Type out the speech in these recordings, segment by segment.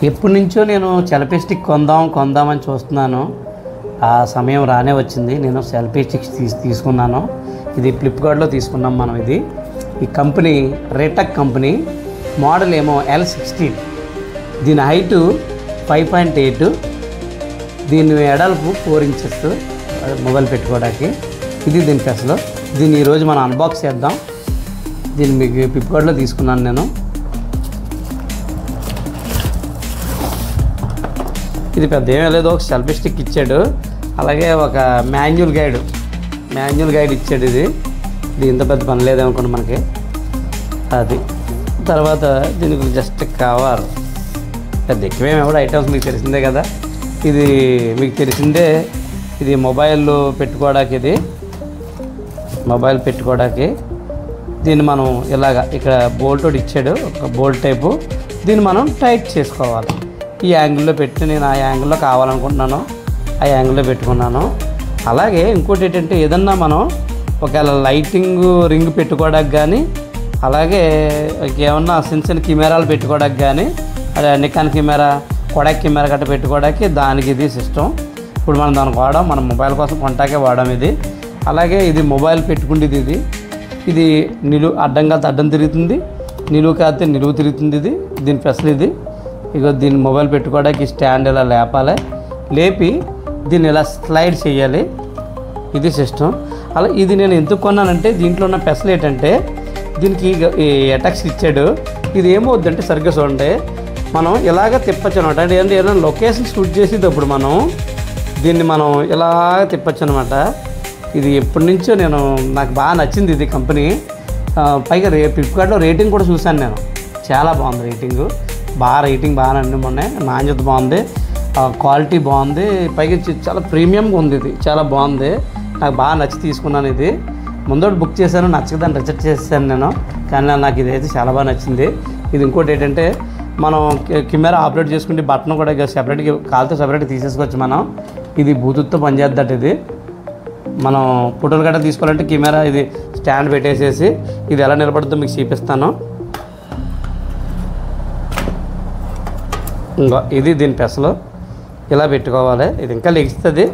ఎప్పటి నుంచో నేను సెల్ఫీ స్టిక్ కొందామని చూస్తున్నాను. ఆ సమయం రానే వచ్చింది. నేను సెల్ఫీ స్టిక్స్ తీసుకున్నాను. ఇది ఫ్లిప్కార్ట్లో తీసుకున్నాం మనం. ఈ కంపెనీ రేటక్ కంపెనీ, మోడల్ ఏమో L16. దీని హైటు 5.8, దీని ఎడల్పు 4 ఇంచెస్ మొబైల్ పెట్టుకోవడానికి. ఇది దీని ఫెస్లో. దీన్ని ఈరోజు మనం అన్బాక్స్ చేద్దాం. దీన్ని మీకు ఫ్లిప్కార్ట్లో తీసుకున్నాను నేను. ఇది పెద్ద ఏమీ లేదు, ఒక సెల్ఫీ స్టిక్ ఇచ్చాడు, అలాగే ఒక మాన్యువల్ గైడ్ ఇచ్చాడు. ఇది ఇంత పెద్ద పని లేదనుకోండి మనకి. అది తర్వాత దీనికి జస్ట్ కవర్, పెద్ద ఎక్కువేమి ఎవడ ఐటమ్స్ మీకు తెలిసిందే కదా. ఇది మీకు తెలిసిందే. ఇది మొబైల్ పెట్టుకోవడానికి. దీన్ని మనం ఇలాగ ఇక్కడ బోల్ట్ ఇచ్చాడు, ఒక బోల్ట్ టైపు. దీన్ని మనం టైట్ చేసుకోవాలి. ఈ యాంగిల్లో పెట్టి నేను ఆ యాంగిల్లో కావాలనుకుంటున్నాను, ఆ యాంగిల్లో పెట్టుకున్నాను. అలాగే ఇంకోటి ఏంటంటే, ఏదన్నా మనం ఒకవేళ లైటింగ్ రింగ్ పెట్టుకోవడానికి కానీ, అలాగే ఏమన్నా చిన్న కెమెరాలు పెట్టుకోవడానికి కానీ, అదే నికాన్ కెమెరా, కొడాక్ కెమెరా గట్రా పెట్టుకోవడానికి దానికి ఇది సిస్టమ్. ఇప్పుడు మనం దానికి వాడాం, మన మొబైల్ కోసం కొంటాకే వాడాం ఇది. అలాగే ఇది మొబైల్ పెట్టుకుంటుంది. ఇది అడ్డంగా అడ్డం తిరుగుతుంది, నిలువు కాస్తే నిలువు తిరుగుతుంది. దీని స్పెషల్ ఇది. ఇక దీన్ని మొబైల్ పెట్టుకోవడానికి స్టాండ్ ఇలా లేపి దీన్ని ఇలా స్లైడ్ చేయాలి. ఇది సిస్టమ్. అలా ఇది నేను ఎందుకు కొన్నానంటే, దీంట్లో ఉన్న స్పెషల్ ఏంటంటే, దీనికి ఎటక్స్ ఇచ్చాడు. ఇది ఏమవుద్దంటే, సరిగ్గా చూడండి, మనం ఇలాగ తిప్పచ్చు అనమాట. అంటే ఏదైనా లొకేషన్ షూట్ చేసేటప్పుడు దీన్ని మనం ఇలాగ తిప్పచ్చు అనమాట. ఇది ఎప్పటి నుంచో నాకు బాగా నచ్చింది ఇది కంపెనీ. పైగా ఫ్లిప్కార్ట్లో రేటింగ్ కూడా చూశాను నేను. చాలా బాగుంది రేటింగ్ బాగానే ఉన్నాయి. నాణ్యత బాగుంది, క్వాలిటీ బాగుంది, పైగా చాలా ప్రీమియంగా ఉంది. ఇది చాలా బాగుంది, నాకు బాగా నచ్చి తీసుకున్నాను. ఇది ముందోటి బుక్ చేశాను, నచ్చకదాన్ని రిజెక్ట్ చేశాను నేను. కానీ నాకు ఇదైతే చాలా బాగా నచ్చింది. ఇది ఇంకోటి ఏంటంటే, మనం కెమెరా ఆపరేట్ చేసుకుంటే బటన్ కూడా సెపరేట్గా కాల్తో సెపరేట్గా తీసేసుకోవచ్చు మనం. ఇది బ్లూటూత్తో పనిచేద్దట. ఇది మనం ఫోటోలు గట్రా తీసుకోవాలంటే కెమెరా ఇది స్టాండ్ పెట్టేసేసి ఇది ఎలా నిలబడుతుందో మీకు చూపిస్తాను. ఇంకా ఇది దీని పెసలు ఇలా పెట్టుకోవాలి. ఇది ఇంకా లెగిస్తుంది.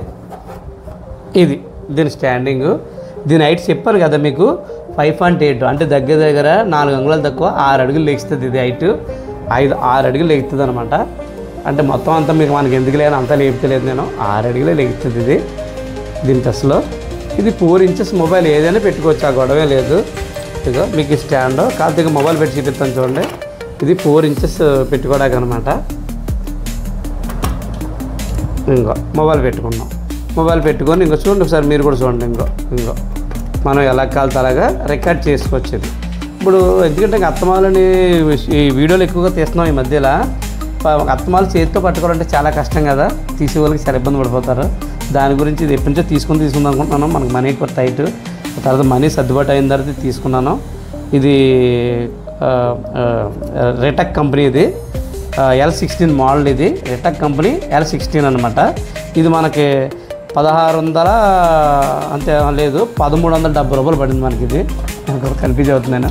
దీని స్టాండింగు. దీని హైట్ చెప్పాను కదా మీకు, 5.8, అంటే దగ్గర 4 అంగుళాలు తక్కువ, 6 అడుగులు లెగిస్తుంది. ఇది హైట్ 6 అడుగులు లెగుతుంది అనమాట. అంటే మొత్తం అంతా మీకు మనకి ఎందుకు లేని అంతా లేపుతలేదు నేను, 6 అడుగులే లెగుతుంది ఇది దీని పెసలో. ఇది 4 ఇంచెస్ మొబైల్ ఏదైనా పెట్టుకోవచ్చు, ఆ గొడవే లేదు. ఇదిగో మీకు స్టాండ్ కాకపోతే మొబైల్ పెట్టి చూపిస్తాను చూడండి. ఇది 4 ఇంచెస్ పెట్టుకోవడానికి అనమాట. ఇంకో మొబైల్ పెట్టుకొని ఇంకో చూడండి ఒకసారి, మీరు కూడా చూడండి. ఇంకో మనం ఎలా కాలితే అలాగా రికార్డ్ చేసుకోవచ్చు. ఇది ఇప్పుడు ఎందుకంటే అత్తమాలని ఈ వీడియోలు ఎక్కువగా తీస్తున్నాం ఈ మధ్యలో. అత్తమాలు చేతితో పట్టుకోవాలంటే చాలా కష్టం కదా, తీసే వాళ్ళకి చాలా ఇబ్బంది పడిపోతారు. దాని గురించి ఇది ఎప్పటి నుంచో తీసుకుందాం అనుకుంటున్నాను. మనకు మనీ టైట్, తర్వాత మనీ సర్దుబాటు అయిన తర్వాత తీసుకున్నాను. ఇది రేటక్ కంపెనీ. ఇది L16 మోడల్. ఇది రేటక్ కంపెనీ L16 అనమాట. ఇది మనకి 1600 అంతే లేదు, 1370 రూపాయలు పడింది మనకి. ఇది కన్ఫ్యూజ్ అవుతున్నాను.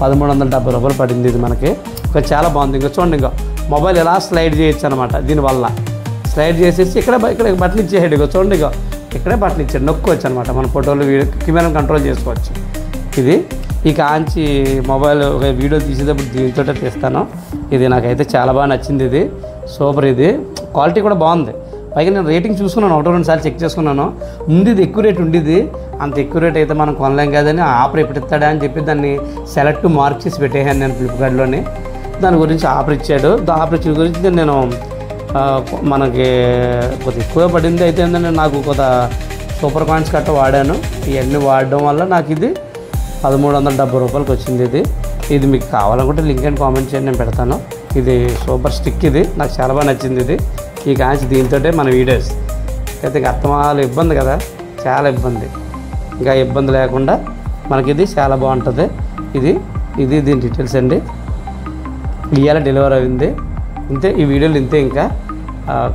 1370 రూపాయలు పడింది ఇది మనకి. చాలా బాగుంది. ఇంకా చూడండి, ఇంకా మొబైల్ ఎలా స్లైడ్ చేయొచ్చు అనమాట. దీనివల్ల స్లైడ్ చేసేసి ఇక్కడ బటన్ ఇచ్చేసాడు. ఇక చూడండి, ఇక్కడే బటన్ ఇచ్చాడు, నొక్కోవచ్చు అనమాట. మన ఫోటోలు కెమెరా కంట్రోల్ చేసుకోవచ్చు. ఇది ఈ కాంచి మొబైల్ ఒక వీడియో తీసేటప్పుడు దీంతో తీస్తాను. ఇది నాకైతే చాలా బాగా నచ్చింది. ఇది సూపర్. ఇది క్వాలిటీ కూడా బాగుంది. పైగా నేను రేటింగ్ చూసుకున్నాను, 1-2 సార్లు చెక్ చేసుకున్నాను. ముందు ఇది ఎక్కువ రేట్ ఉండేది, అంత ఎక్కువ రేట్ అయితే మనం కొనలేం కదని ఆఫర్ ఎప్పుడు ఇస్తాడా అని చెప్పి దాన్ని సెలెక్ట్ మార్క్ చేసి పెట్టేసాను నేను ఫ్లిప్కార్ట్లోని. దాని గురించి ఆఫర్ ఇచ్చాడు. ఆఫర్ ఇచ్చిన గురించి నేను మనకి కొద్దిగా ఎక్కువ పడింది. అయితే ఏంటంటే నాకు కొత్త సూపర్ కాయిన్స్ గట్రా వాడాను. ఇవన్నీ వాడడం వల్ల నాకు ఇది 1370 రూపాయలకి వచ్చింది. ఇది మీకు కావాలనుకుంటే లింక్ అండ్ కామెంట్ చేయండి, నేను పెడతాను. ఇది సూపర్ స్టిక్. ఇది నాకు చాలా బాగా నచ్చింది. ఇది ఈ కాంచి దీంతో మన వీడియోస్ అయితే అత్తమాలు ఇబ్బంది కదా, చాలా ఇబ్బంది. ఇంకా ఇబ్బంది లేకుండా మనకి ఇది చాలా బాగుంటుంది. ఇది దీని డీటెయిల్స్ అండి. ఇవాళ డెలివరీ అయింది. ఇంతే ఈ వీడియోలు ఇంతే. ఇంకా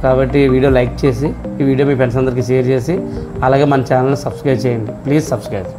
కాబట్టి ఈ వీడియో లైక్ చేసి, ఈ వీడియో మీ ఫ్రెండ్స్ అందరికీ షేర్ చేసి, అలాగే మన ఛానల్ని సబ్స్క్రైబ్ చేయండి. Please subscribe.